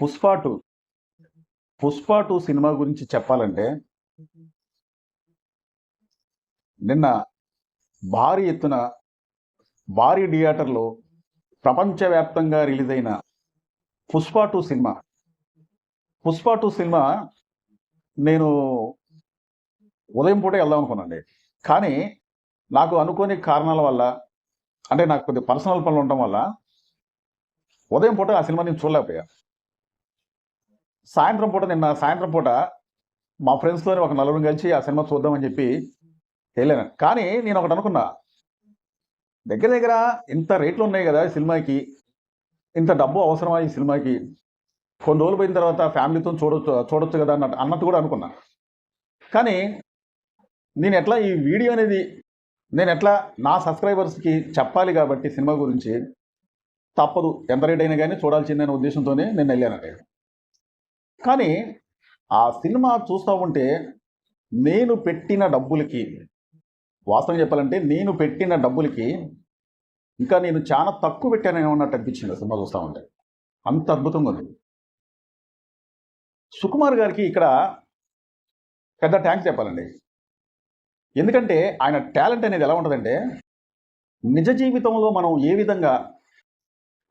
Pushpa two Pushpa two cinema గురించి చెప్పాలంటే నిన్న భారీ ఎత్తున భారీ థియేటర్లో ప్రపంచవ్యాప్తంగా రిలీజ్ అయిన పుష్ప టూ సినిమా నేను ఉదయం పూట వెళ్దాం అనుకున్నానండి. కానీ నాకు అనుకోని కారణాల వల్ల, అంటే నాకు కొద్ది పర్సనల్ పనులు ఉండటం వల్ల ఉదయం పూట ఆ సినిమా నేను చూడలేకపోయా. నిన్న సాయంత్రం పూట మా ఫ్రెండ్స్తో ఒక నలుగురు కలిసి ఆ సినిమా చూద్దామని చెప్పి వెళ్ళాను. కానీ నేను ఒకటి అనుకున్నా, దగ్గర దగ్గర ఇంత రేట్లు ఉన్నాయి కదా ఈ సినిమాకి, ఇంత డబ్బు అవసరమా ఈ సినిమాకి, కొన్ని రోజులు పోయిన తర్వాత ఫ్యామిలీతో చూడొచ్చు కదా అన్నట్టు కూడా అనుకున్నా. కానీ నేను ఎట్లా ఈ వీడియో అనేది నేను ఎట్లా నా సబ్స్క్రైబర్స్కి చెప్పాలి కాబట్టి సినిమా గురించి తప్పదు, ఎంత రేట్ అయినా కానీ చూడాల్సిందనే ఉద్దేశంతోనే నేను వెళ్ళానండి. కానీ ఆ సినిమా చూస్తూ ఉంటే నేను పెట్టిన డబ్బులకి, వాస్తవం చెప్పాలంటే నేను పెట్టిన డబ్బులకి ఇంకా నేను చాలా తక్కువ పెట్టానని అన్నట్టు అనిపించింది సినిమా చూస్తూ ఉంటే. అంత అద్భుతంగా ఉంది. సుకుమార్ గారికి ఇక్కడ పెద్ద థ్యాంక్స్ చెప్పాలండి. ఎందుకంటే ఆయన టాలెంట్ అనేది ఎలా ఉంటుందంటే, నిజ జీవితంలో మనం ఏ విధంగా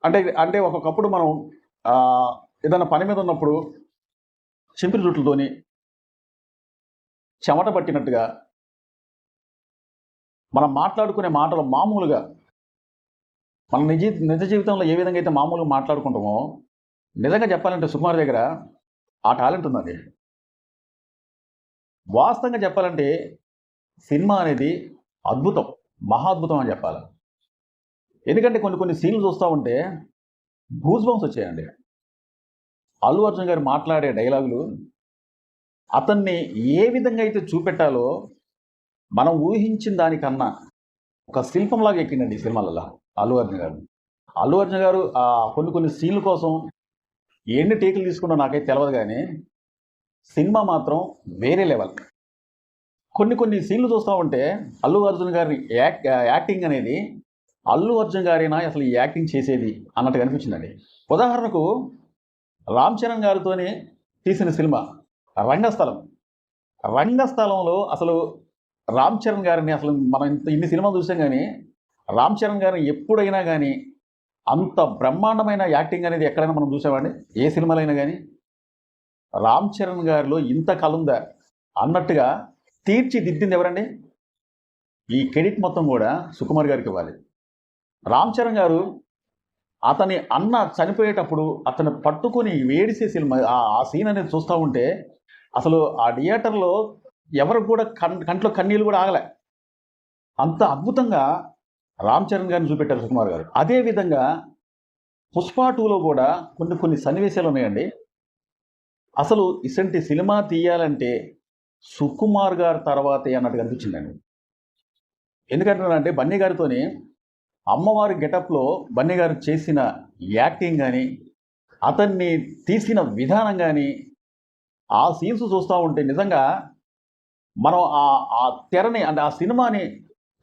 అంటే ఒక్కొక్కప్పుడు మనం ఏదైనా పని మీద ఉన్నప్పుడు చింపిరి జుట్లతోని చెమట పట్టినట్టుగా మనం మాట్లాడుకునే మాటలు మామూలుగా మన నిజ జీవితంలో ఏ విధంగా అయితే మామూలుగా మాట్లాడుకుంటామో, నిజంగా చెప్పాలంటే సుకుమార్ దగ్గర ఆ టాలెంట్ ఉందండి. వాస్తవంగా చెప్పాలంటే సినిమా అనేది అద్భుతం, మహా అద్భుతం అని చెప్పాలి. ఎందుకంటే కొన్ని సీన్లు చూస్తూ ఉంటే గూస్ బంప్స్ వచ్చాయండి. అల్లు అర్జున్ గారు మాట్లాడే డైలాగులు అతన్ని ఏ విధంగా అయితే చూపెట్టాలో మనం ఊహించిన దానికన్నా ఒక శిల్పంలాగా ఎక్కిందండి ఈ సినిమాలలో అల్లు అర్జున్ గారు కొన్ని సీన్ల కోసం ఎన్ని టేకులు తీసుకున్నా నాకైతే తెలియదు, కానీ సినిమా మాత్రం వేరే లెవెల్. కొన్ని సీన్లు చూస్తూ ఉంటే అల్లు అర్జున్ గారి యాక్టింగ్ అనేది అల్లు అర్జున్ గారైనా అసలు ఈ యాక్టింగ్ చేసేది అన్నట్టుగా అనిపించిందండి. ఉదాహరణకు రామ్ చరణ్ గారితో తీసిన సినిమా రంగస్థలంలో అసలు రామ్ చరణ్ గారిని అసలు మనం ఇన్ని సినిమాలు చూసాం, కానీ రామ్ చరణ్ గారిని ఎప్పుడైనా కానీ అంత బ్రహ్మాండమైన యాక్టింగ్ అనేది ఎక్కడైనా మనం చూసామండి? ఏ సినిమాలో అయినా కానీ రామ్ చరణ్ గారిలో ఇంత కలుందా అన్నట్టుగా తీర్చిదిద్దింది ఎవరండి? ఈ క్రెడిట్ మొత్తం కూడా సుకుమార్ గారికి ఇవ్వాలి. రామ్ చరణ్ గారు అతని అన్న చనిపోయేటప్పుడు అతను పట్టుకొని వేడిసే సినిమా, ఆ సీన్ అనేది చూస్తూ ఉంటే అసలు ఆ థియేటర్లో ఎవరికి కూడా కంట్లో కన్నీళ్ళు కూడా ఆగలే. అంత అద్భుతంగా రామ్ చరణ్ గారిని చూపెట్టారు సుకుమార్ గారు. అదేవిధంగా పుష్ప టూలో కూడా కొన్ని సన్నివేశాలు ఉన్నాయండి. అసలు ఇసంటి సినిమా తీయాలంటే సుకుమార్ గారి తర్వాతే అన్నట్టుగా అనిపించిందండి. ఎందుకంటే బన్నీ గారితోని అమ్మవారి గెటప్లో బన్నీ గారు చేసిన యాక్టింగ్ కానీ, అతన్ని తీసిన విధానం కానీ, ఆ సీన్స్ చూస్తూ ఉంటే నిజంగా మనం ఆ తెరని, అంటే ఆ సినిమాని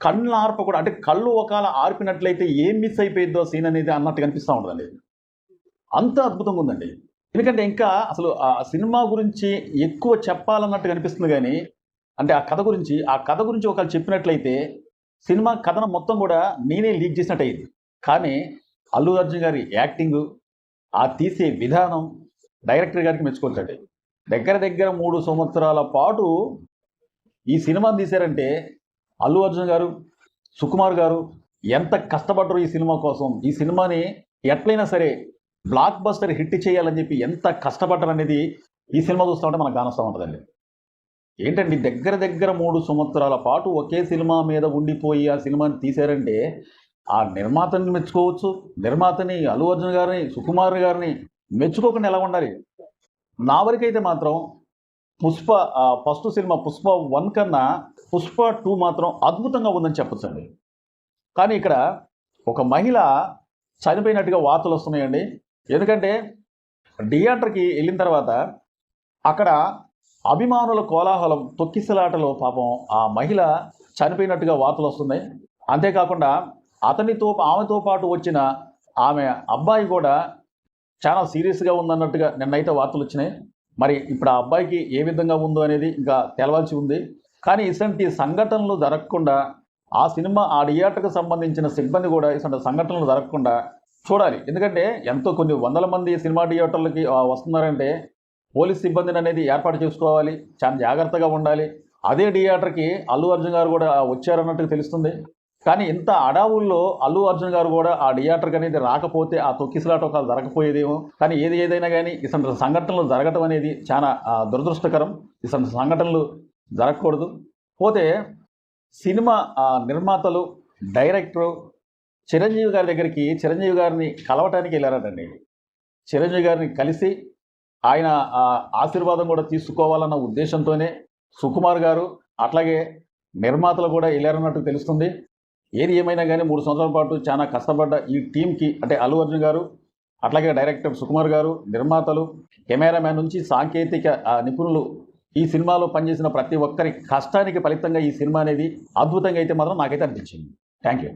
కళ్ళు ఆర్పకూడదు, అంటే కళ్ళు ఒకవేళ ఆర్పినట్లయితే ఏం మిస్ అయిపోయిద్దో సీన్ అనేది అన్నట్టుగా అనిపిస్తూ ఉంటుందండి. అంత అద్భుతంగా ఉందండి. ఎందుకంటే ఇంకా అసలు ఆ సినిమా గురించి ఎక్కువ చెప్పాలన్నట్టుగా అనిపిస్తుంది, కానీ అంటే ఆ కథ గురించి ఒకవేళ చెప్పినట్లయితే సినిమా కథను మొత్తం కూడా నేనే లీక్ చేసినట్టు అయింది. కానీ అల్లు అర్జున్ గారి యాక్టింగ్, ఆ తీసే విధానం డైరెక్టర్ గారికి మెచ్చుకుంటాడు. దగ్గర 3 సంవత్సరాల పాటు ఈ సినిమాని తీశారంటే అల్లు అర్జున్ గారు, సుకుమార్ గారు ఎంత కష్టపడ్డారు ఈ సినిమా కోసం. ఈ సినిమాని ఎట్లయినా సరే బ్లాక్ బస్టర్ హిట్ చేయాలని చెప్పి ఎంత కష్టపడ్డారు అనేది ఈ సినిమా చూస్తూ ఉంటే మనకు కానొస్తూ ఉంటుందండి. ఏంటండి, దగ్గర 3 సంవత్సరాల పాటు ఒకే సినిమా మీద ఉండిపోయి ఆ సినిమాని తీశారంటే ఆ నిర్మాతని మెచ్చుకోవచ్చు. నిర్మాతని, అల్లు అర్జున్ గారిని, సుకుమార్ గారిని మెచ్చుకోకుండా ఎలా ఉండాలి? నా వరకైతే మాత్రం ఫస్ట్ సినిమా పుష్ప 1 కన్నా పుష్ప 2 మాత్రం అద్భుతంగా ఉందని చెప్పొచ్చండి. కానీ ఇక్కడ ఒక మహిళ చనిపోయినట్టుగా వార్తలు వస్తున్నాయండి. ఎందుకంటే థియేటర్కి వెళ్ళిన తర్వాత అక్కడ అభిమానుల కోలాహలం, తొక్కిసలాటలో పాపం ఆ మహిళ చనిపోయినట్టుగా వార్తలు వస్తున్నాయి. అంతేకాకుండా ఆమెతో పాటు వచ్చిన ఆమె అబ్బాయి కూడా చాలా సీరియస్గా ఉందన్నట్టుగా నిన్నైతే వార్తలు వచ్చినాయి. మరి ఇప్పుడు ఆ అబ్బాయికి ఏ విధంగా ఉందో అనేది ఇంకా తెలవాల్సి ఉంది. కానీ ఇటువంటి సంఘటనలు జరగకుండా ఆ సినిమా ఆ థియేటర్కి సంబంధించిన సిబ్బంది కూడా ఇటువంటి సంఘటనలు జరగకుండా చూడాలి. ఎందుకంటే ఎంతో కొన్ని వందల మంది సినిమా థియేటర్లకి వస్తున్నారంటే పోలీస్ సిబ్బందిని అనేది ఏర్పాటు చేసుకోవాలి. చాలా జాగ్రత్తగా ఉండాలి. అదే థియేటర్కి అల్లు అర్జున్ గారు కూడా వచ్చారన్నట్టుగా తెలుస్తుంది. కానీ ఇంత అడావుల్లో అల్లు అర్జున్ గారు కూడా ఆ థియేటర్కి అనేది రాకపోతే ఆ తొక్కిసలాట ఒకవేళ జరగకపోయేదేమో. కానీ ఏదైనా కానీ ఇటువంటి సంఘటనలు జరగటం అనేది చాలా దురదృష్టకరం. ఇటువంటి సంఘటనలు జరగకూడదు. పోతే సినిమా నిర్మాతలు, డైరెక్టరు చిరంజీవి గారి దగ్గరికి చిరంజీవి గారిని కలవటానికి వెళ్ళారటండి. చిరంజీవి గారిని కలిసి ఆయన ఆశీర్వాదం కూడా తీసుకోవాలన్న ఉద్దేశంతోనే సుకుమార్ గారు అట్లాగే నిర్మాతలు కూడా వెళ్ళారన్నట్టు తెలుస్తుంది. ఏది ఏమైనా కానీ 3 సంవత్సరాల పాటు చాలా కష్టపడ్డ ఈ టీంకి అంటే అల్లు అర్జున్ గారు, అట్లాగే డైరెక్టర్ సుకుమార్ గారు, నిర్మాతలు, కెమెరామ్యాన్ నుంచి సాంకేతిక నిపుణులు ఈ సినిమాలో పనిచేసిన ప్రతి ఒక్కరి కష్టానికి ఫలితంగా ఈ సినిమా అనేది అద్భుతంగా అయితే మాత్రం నాకైతే అనిపించింది. Thank you.